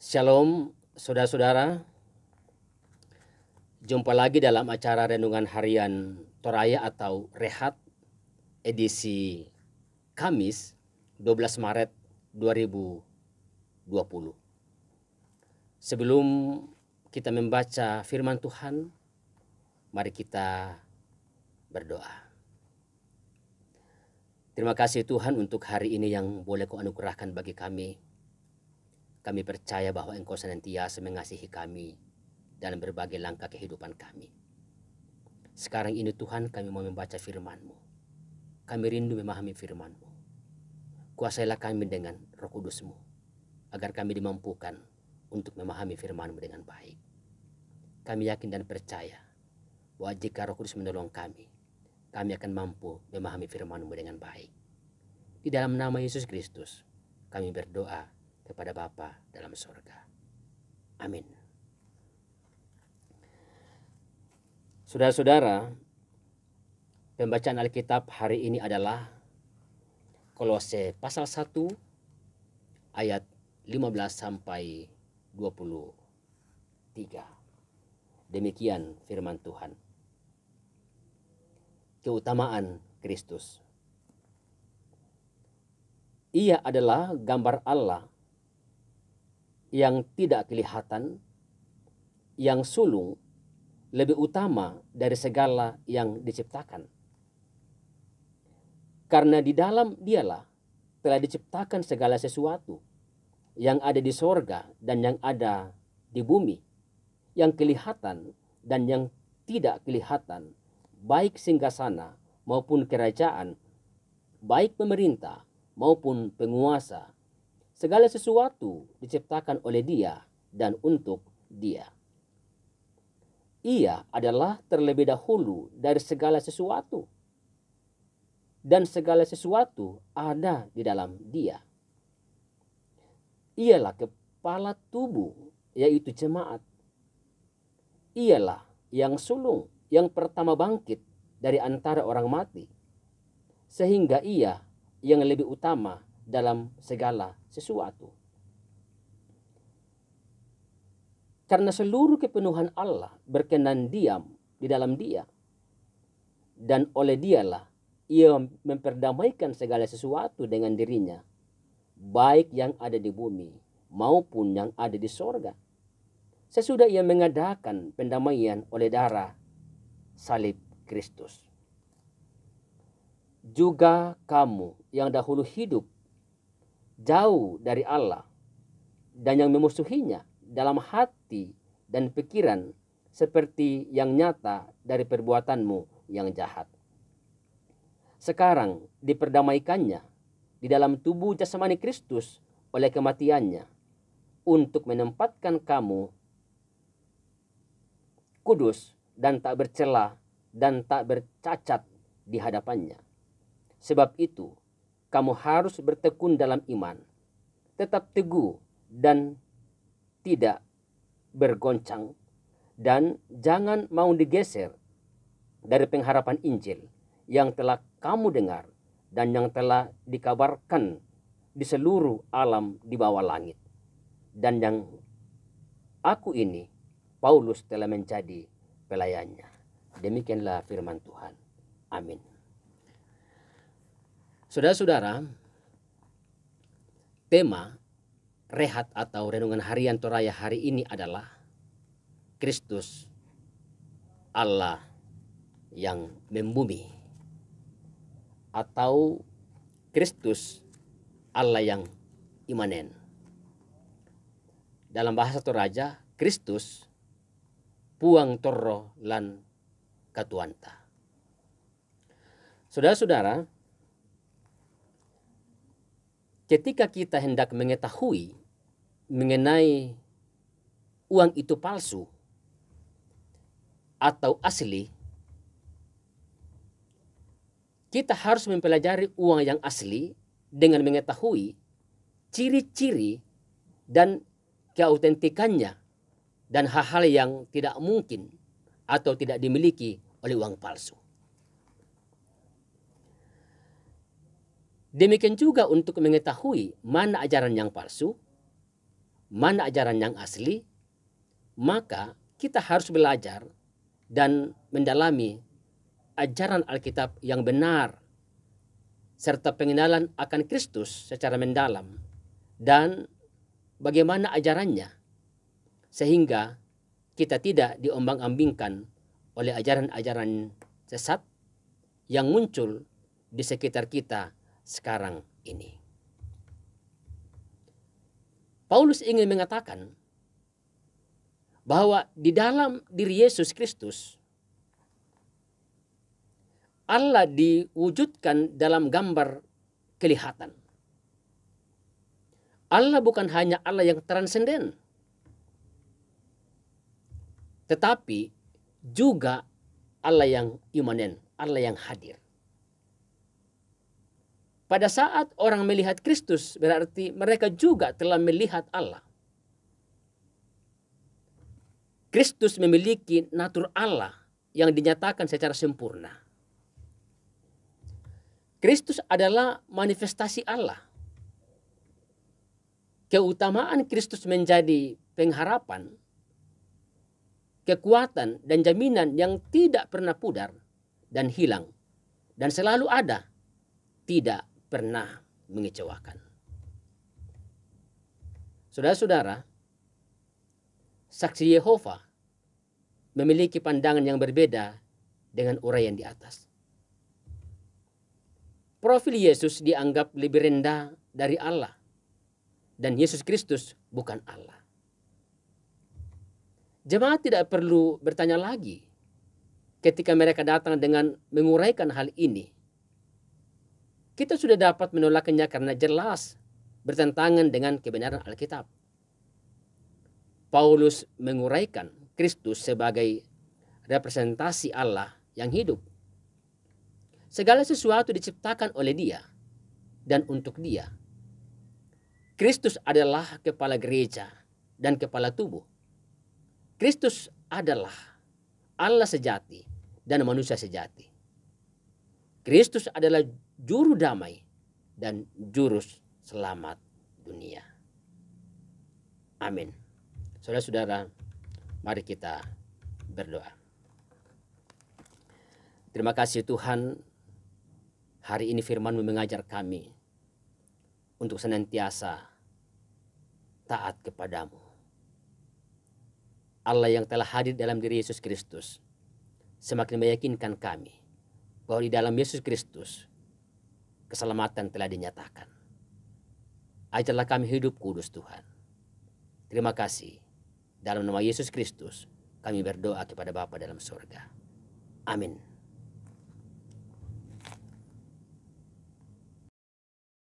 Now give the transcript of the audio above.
Shalom saudara-saudara, jumpa lagi dalam acara Renungan Harian Toraya atau Rehat edisi Kamis 12 Maret 2020. Sebelum kita membaca firman Tuhan, mari kita berdoa. Terima kasih Tuhan untuk hari ini yang boleh Kau anugerahkan bagi kami. Kami percaya bahwa Engkau senantiasa mengasihi kami dalam berbagai langkah kehidupan kami. Sekarang ini Tuhan, kami mau membaca firman-Mu. Kami rindu memahami firman-Mu. Kuasailah kami dengan Roh Kudus-Mu, agar kami dimampukan untuk memahami firman-Mu dengan baik. Kami yakin dan percaya bahwa jika Roh Kudus menolong kami akan mampu memahami firman-Mu dengan baik. Di dalam nama Yesus Kristus, kami berdoa kepada Bapa dalam sorga. Amin. Saudara-saudara, pembacaan Alkitab hari ini adalah Kolose pasal 1 ayat 15 sampai 23. Demikian firman Tuhan. Keutamaan Kristus. Ia adalah gambar Allah yang tidak kelihatan, yang sulung, lebih utama dari segala yang diciptakan. Karena di dalam Dialah telah diciptakan segala sesuatu yang ada di sorga dan yang ada di bumi, yang kelihatan dan yang tidak kelihatan, baik singgasana maupun kerajaan, baik pemerintah maupun penguasa. Segala sesuatu diciptakan oleh Dia dan untuk Dia. Ia adalah terlebih dahulu dari segala sesuatu, dan segala sesuatu ada di dalam Dia. Ialah kepala tubuh, yaitu jemaat. Ialah yang sulung, yang pertama bangkit dari antara orang mati, sehingga Ia yang lebih utama dalam segala sesuatu. Karena seluruh kepenuhan Allah berkenan diam di dalam Dia, dan oleh Dialah Ia memperdamaikan segala sesuatu dengan dirinya, baik yang ada di bumi maupun yang ada di sorga, sesudah Ia mengadakan pendamaian oleh darah salib Kristus. Juga kamu yang dahulu hidup jauh dari Allah dan yang memusuhinya dalam hati dan pikiran, seperti yang nyata dari perbuatanmu yang jahat, sekarang diperdamaikannya di dalam tubuh jasmani Kristus oleh kematiannya, untuk menempatkan kamu kudus dan tak bercela dan tak bercacat di hadapannya. Sebab itu, kamu harus bertekun dalam iman, tetap teguh dan tidak bergoncang, dan jangan mau digeser dari pengharapan Injil yang telah kamu dengar dan yang telah dikabarkan di seluruh alam di bawah langit, dan yang aku ini, Paulus, telah menjadi pelayannya. Demikianlah firman Tuhan. Amin. Saudara-saudara, tema Rehat atau Renungan Harian Toraya hari ini adalah Kristus Allah yang membumi, atau Kristus Allah yang imanen. Dalam bahasa Toraja, Kristus puang torro lan katuanta. Saudara-saudara, ketika kita hendak mengetahui mengenai uang itu palsu atau asli, kita harus mempelajari uang yang asli dengan mengetahui ciri-ciri dan keautentikannya dan hal-hal yang tidak mungkin atau tidak dimiliki oleh uang palsu. Demikian juga untuk mengetahui mana ajaran yang palsu, mana ajaran yang asli, maka kita harus belajar dan mendalami ajaran Alkitab yang benar, serta pengenalan akan Kristus secara mendalam dan bagaimana ajarannya, sehingga kita tidak diombang-ambingkan oleh ajaran-ajaran sesat yang muncul di sekitar kita sekarang ini. Paulus ingin mengatakan bahwa di dalam diri Yesus Kristus, Allah diwujudkan dalam gambar kelihatan. Allah bukan hanya Allah yang transenden, tetapi juga Allah yang imanen, Allah yang hadir. Pada saat orang melihat Kristus, berarti mereka juga telah melihat Allah. Kristus memiliki natur Allah yang dinyatakan secara sempurna. Kristus adalah manifestasi Allah. Keutamaan Kristus menjadi pengharapan, kekuatan, dan jaminan yang tidak pernah pudar dan hilang, dan selalu ada, tidak pernah mengecewakan. Saudara-saudara, saksi Yehova memiliki pandangan yang berbeda dengan uraian di atas. Profil Yesus dianggap lebih rendah dari Allah, dan Yesus Kristus bukan Allah. Jemaat tidak perlu bertanya lagi ketika mereka datang dengan menguraikan hal ini. Kita sudah dapat menolaknya karena jelas bertentangan dengan kebenaran Alkitab. Paulus menguraikan Kristus sebagai representasi Allah yang hidup. Segala sesuatu diciptakan oleh Dia dan untuk Dia. Kristus adalah kepala gereja dan kepala tubuh. Kristus adalah Allah sejati dan manusia sejati. Kristus adalah juru damai dan juru selamat dunia. Amin. Saudara-saudara, mari kita berdoa. Terima kasih Tuhan, hari ini firman-Mu mengajar kami untuk senantiasa taat kepadamu. Allah yang telah hadir dalam diri Yesus Kristus semakin meyakinkan kami bahwa di dalam Yesus Kristus keselamatan telah dinyatakan. Ajarlah kami hidup kudus Tuhan. Terima kasih. Dalam nama Yesus Kristus kami berdoa kepada Bapa dalam surga. Amin.